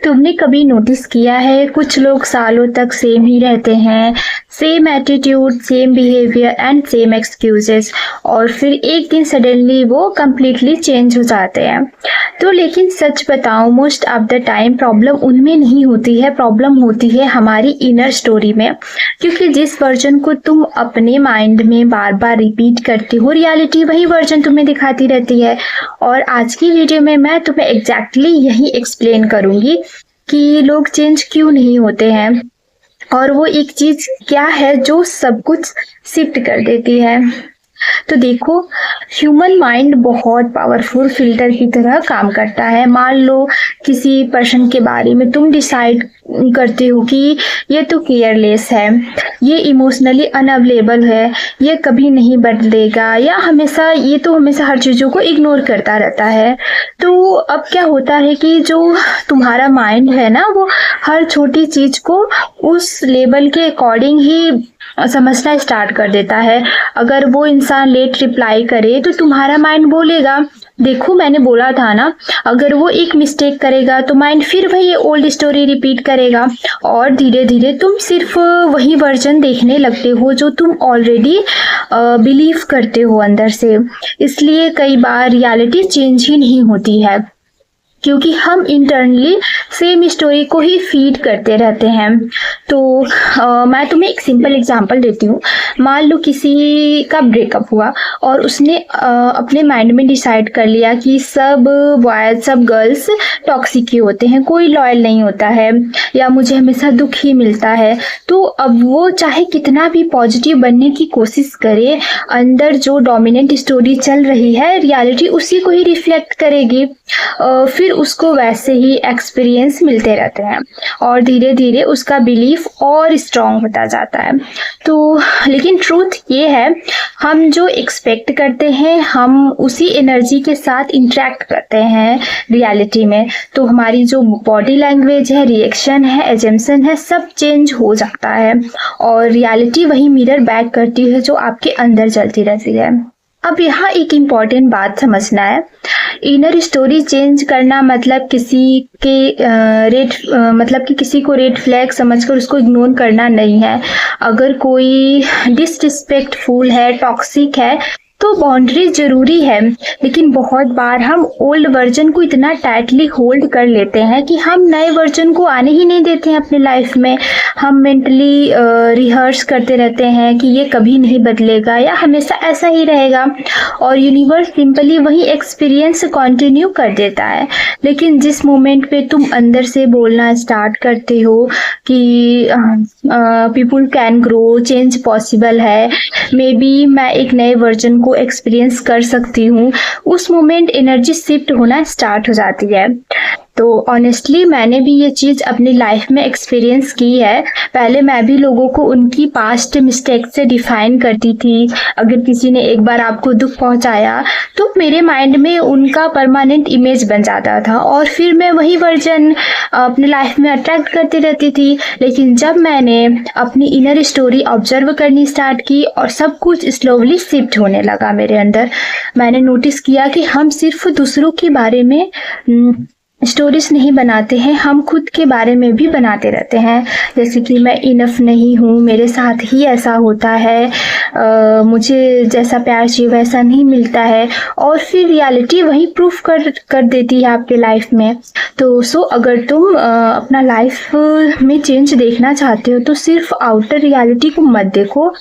तुमने कभी नोटिस किया है कुछ लोग सालों तक सेम ही रहते हैं, same attitude, same behaviour and same excuses, और फिर एक दिन सडनली वो कम्प्लीटली चेंज हो जाते हैं। तो लेकिन सच बताऊं, most of the time problem उनमें नहीं होती है, प्रॉब्लम होती है हमारी इनर स्टोरी में। क्योंकि जिस वर्जन को तुम अपने माइंड में बार बार रिपीट करते हो, रियलिटी वही वर्जन तुम्हें दिखाती रहती है। और आज की वीडियो में मैं तुम्हें एग्जैक्टली यही एक्सप्लेन करूंगी कि लोग चेंज क्यों नहीं होते हैं और वो एक चीज क्या है जो सब कुछ शिफ्ट कर देती है। तो देखो, ह्यूमन माइंड बहुत पावरफुल फिल्टर की तरह काम करता है। मान लो किसी पर्सन के बारे में तुम डिसाइड करते हो कि ये तो केयरलेस है, ये इमोशनली अनअवेलेबल है, ये कभी नहीं बदलेगा, या ये तो हमेशा हर चीज़ों को इग्नोर करता रहता है। तो अब क्या होता है कि जो तुम्हारा माइंड है ना, वो हर छोटी चीज़ को उस लेवल के अकॉर्डिंग ही समझना स्टार्ट कर देता है। अगर वो इंसान लेट रिप्लाई करे तो तुम्हारा माइंड बोलेगा, देखो मैंने बोला था ना। अगर वो एक मिस्टेक करेगा तो माइंड फिर वही ओल्ड स्टोरी रिपीट करेगा, और धीरे धीरे तुम सिर्फ वही वर्जन देखने लगते हो जो तुम ऑलरेडी बिलीव करते हो अंदर से। इसलिए कई बार रियलिटी चेंज ही नहीं होती है, क्योंकि हम इंटरनली सेम स्टोरी को ही फीड करते रहते हैं। तो मैं तुम्हें एक सिंपल एग्जांपल देती हूँ। मान लो किसी का ब्रेकअप हुआ और उसने अपने माइंड में डिसाइड कर लिया कि सब बॉयज, सब गर्ल्स टॉक्सिक ही होते हैं, कोई लॉयल नहीं होता है, या मुझे हमेशा दुख ही मिलता है। तो अब वो चाहे कितना भी पॉजिटिव बनने की कोशिश करे, अंदर जो डोमिनेंट स्टोरी चल रही है, रियलिटी उसी को ही रिफ्लेक्ट करेगी। फिर उसको वैसे ही एक्सपीरियंस मिलते रहते हैं और धीरे धीरे उसका बिलीफ और स्ट्रांग होता जाता है। तो लेकिन ट्रूथ ये है, हम जो एक्सपेक्ट करते हैं हम उसी एनर्जी के साथ इंटरेक्ट करते हैं रियलिटी में। तो हमारी जो बॉडी लैंग्वेज है, रिएक्शन है, एजम्पशन है, सब चेंज हो जाता है और रियलिटी वही मिरर बैक करती है जो आपके अंदर चलती रहती है। अब यहाँ एक इम्पॉर्टेंट बात समझना है, इनर स्टोरी चेंज करना मतलब किसी को रेड फ्लैग समझकर उसको इग्नोर करना नहीं है। अगर कोई डिसरिस्पेक्टफुल है, टॉक्सिक है, तो बाउंड्री जरूरी है। लेकिन बहुत बार हम ओल्ड वर्जन को इतना टाइटली होल्ड कर लेते हैं कि हम नए वर्जन को आने ही नहीं देते हैं अपने लाइफ में। हम मेंटली रिहर्स करते रहते हैं कि ये कभी नहीं बदलेगा या हमेशा ऐसा ही रहेगा, और यूनिवर्स सिंपली वही एक्सपीरियंस कंटिन्यू कर देता है। लेकिन जिस मोमेंट पे तुम अंदर से बोलना स्टार्ट करते हो कि people can grow, change possible है, मे बी मैं एक नए वर्जन को एक्सपीरियंस कर सकती हूँ, उस मोमेंट एनर्जी शिफ्ट होना स्टार्ट हो जाती है। तो ऑनेस्टली मैंने भी ये चीज़ अपनी लाइफ में एक्सपीरियंस की है। पहले मैं भी लोगों को उनकी पास्ट मिस्टेक से डिफाइन करती थी। अगर किसी ने एक बार आपको दुख पहुंचाया तो मेरे माइंड में उनका परमानेंट इमेज बन जाता था और फिर मैं वही वर्जन अपने लाइफ में अट्रैक्ट करती रहती थी। लेकिन जब मैंने अपनी इनर स्टोरी ऑब्जर्व करनी स्टार्ट की और सब कुछ स्लोली शिफ्ट होने लगा मेरे अंदर, मैंने नोटिस किया कि हम सिर्फ दूसरों के बारे में स्टोरीज नहीं बनाते हैं, हम खुद के बारे में भी बनाते रहते हैं। जैसे कि मैं इनफ नहीं हूँ, मेरे साथ ही ऐसा होता है, मुझे जैसा प्यार चाहिए वैसा नहीं मिलता है, और फिर रियलिटी वही प्रूफ कर देती है आपके लाइफ में। तो अगर तुम अपना लाइफ में चेंज देखना चाहते हो तो सिर्फ आउटर रियलिटी को मत देखो,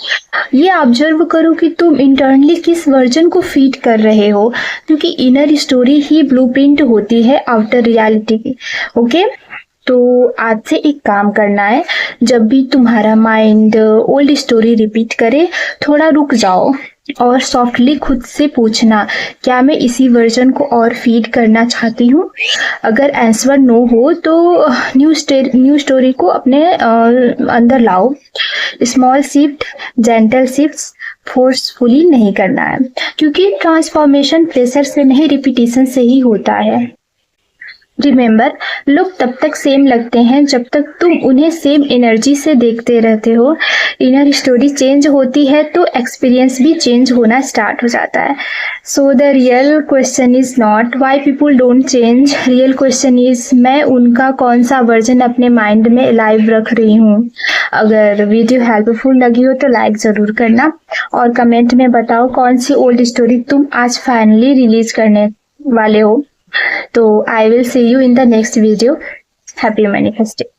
ये ऑब्जर्व करो कि तुम इंटरनली किस वर्जन को फीड कर रहे हो, क्योंकि इनर स्टोरी ही ब्लूप्रिंट होती है आउटर रियलिटी की। ओके, तो आज से एक काम करना है, जब भी तुम्हारा माइंड ओल्ड स्टोरी रिपीट करे, थोड़ा रुक जाओ और सॉफ्टली खुद से पूछना, क्या मैं इसी वर्जन को और फीड करना चाहती हूँ? अगर आंसर नो हो तो न्यू स्टोरी को अपने अंदर लाओ। Small shift, gentle shifts, forcefully नहीं करना है, क्योंकि ट्रांसफॉर्मेशन प्रेशर से नहीं, रिपीटिशन से ही होता है। रिमेंबर, लोग तब तक सेम लगते हैं जब तक तुम उन्हें सेम एनर्जी से देखते रहते हो। इनर स्टोरी चेंज होती है तो एक्सपीरियंस भी चेंज होना स्टार्ट हो जाता है। So the real question is not why people don't change, real question is मैं उनका कौन सा वर्जन अपने माइंड में लाइव रख रही हूँ। अगर वीडियो हेल्पफुल लगी हो तो लाइक ज़रूर करना और कमेंट में बताओ कौन सी ओल्ड स्टोरी तुम आज फाइनली रिलीज करने वाले हो। तो I will see you in the next video. Happy manifesting.